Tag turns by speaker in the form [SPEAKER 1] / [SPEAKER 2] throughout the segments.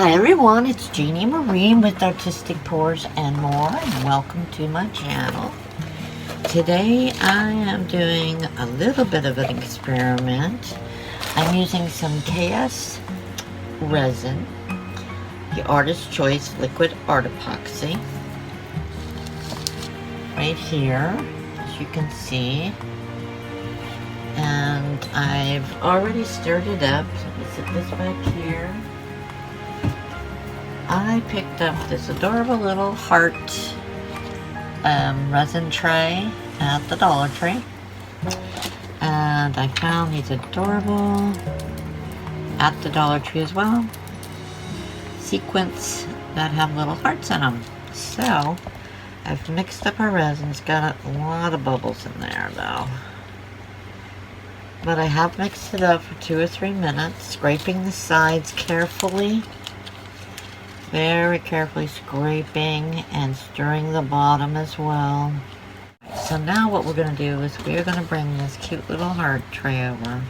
[SPEAKER 1] Hi everyone, it's Jeannie Marie with Artistic Pours and More, and welcome to my channel. Today I am doing a little bit of an experiment. I'm using some KS resin, the Artist's Choice Liquid Art Epoxy, right here, as you can see. And I've already stirred it up. So let me set this back here. I picked up this adorable little heart resin tray at the Dollar Tree, and I found these adorable at the Dollar Tree as well, sequins that have little hearts in them. So I've mixed up our resin. It's got a lot of bubbles in there though, but I have mixed it up for 2 or 3 minutes, scraping the sides carefully. Very carefully scraping and stirring the bottom as well. So now what we're going to do is we're going to bring this cute little heart tray over,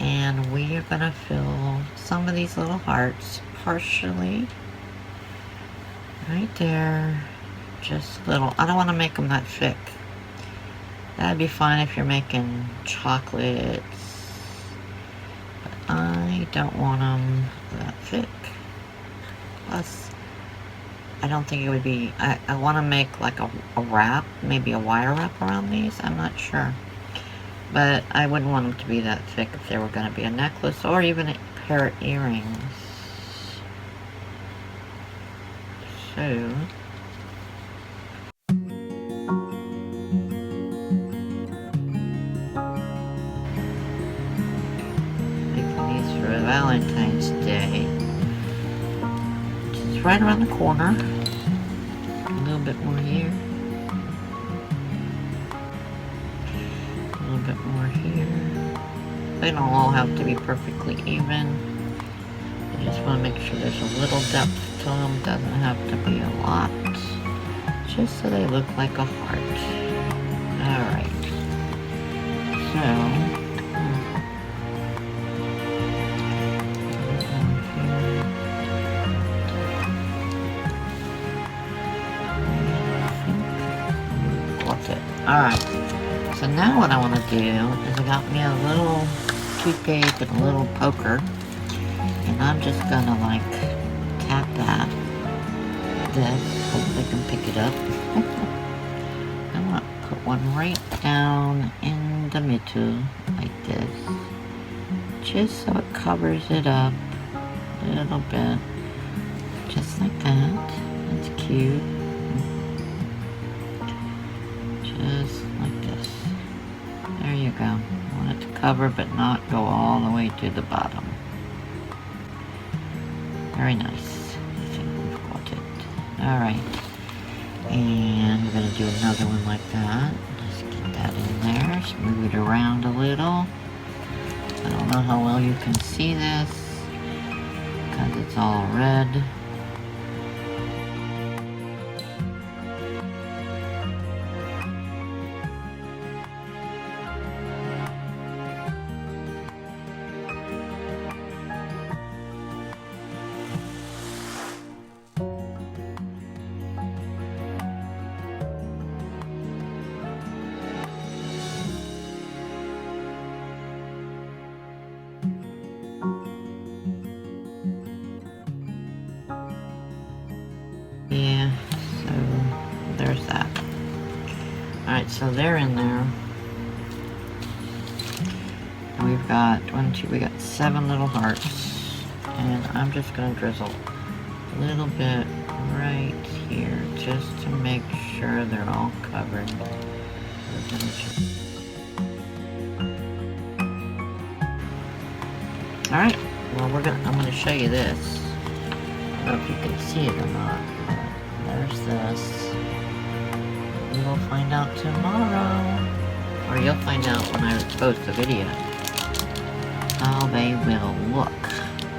[SPEAKER 1] and we are going to fill some of these little hearts partially right there, just little. I don't want to make them that thick. That'd be fine if you're making chocolates, but I don't want them that thick. Plus, I don't think it would be, I want to make like a wrap, maybe a wire wrap around these, I'm not sure. But I wouldn't want them to be that thick if they were going to be a necklace or even a pair of earrings. So, making these for Valentine's Day. Right around the corner, a little bit more here, a little bit more here. They don't all have to be perfectly even. I just want to make sure there's a little depth to them. Doesn't have to be a lot, just so they look like a heart. Alright, so alright, so now what I want to do is I got me a little toothpick and a little poker, and I'm just gonna like tap that with this. Hopefully I can pick it up. I'm gonna put one right down in the middle like this, just so it covers it up a little bit, just like that. That's cute. Just like this. There you go. I want it to cover but not go all the way to the bottom. Very nice. I think we've got it. Alright. And we're going to do another one like that. Just get that in there. Smooth it around a little. I don't know how well you can see this because it's all red. Yeah, so there's that. Alright, so they're in there. And we've got we got 7 little hearts. And I'm just gonna drizzle a little bit right here just to make sure they're all covered. Alright, well I'm gonna show you this. I don't know if you can see it or not. There's this. We'll find out tomorrow. Or you'll find out when I post the video how they will look.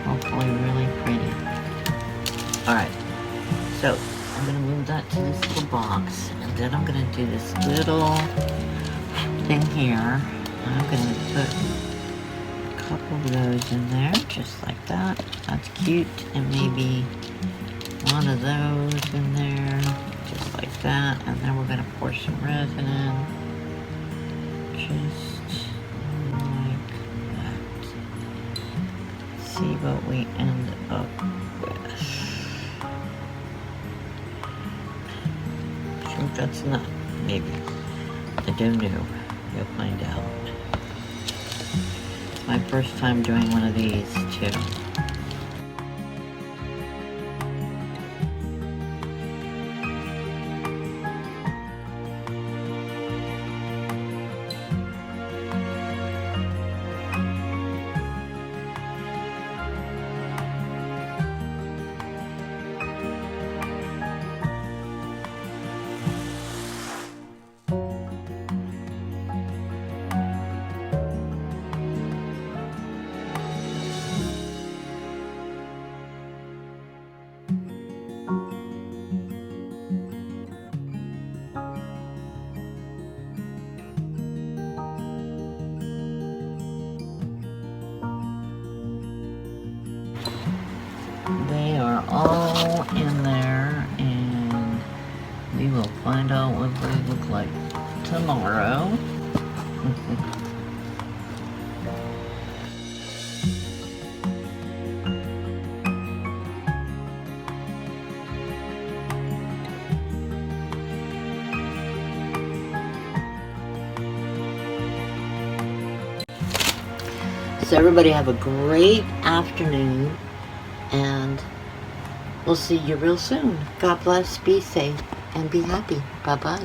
[SPEAKER 1] Hopefully really pretty. Alright, so I'm going to move that to this little box, and then I'm going to do this little thing here. I'm going to put couple of those in there, just like that. That's cute. And maybe one of those in there, just like that. And then we're gonna pour some resin in, just like that. See what we end up with. Sure that's not, maybe. I don't know. You'll find out. It's my first time doing one of these too. They are all in there, and we will find out what they look like tomorrow. So everybody have a great afternoon, and we'll see you real soon. God bless, be safe, and be happy. Bye-bye.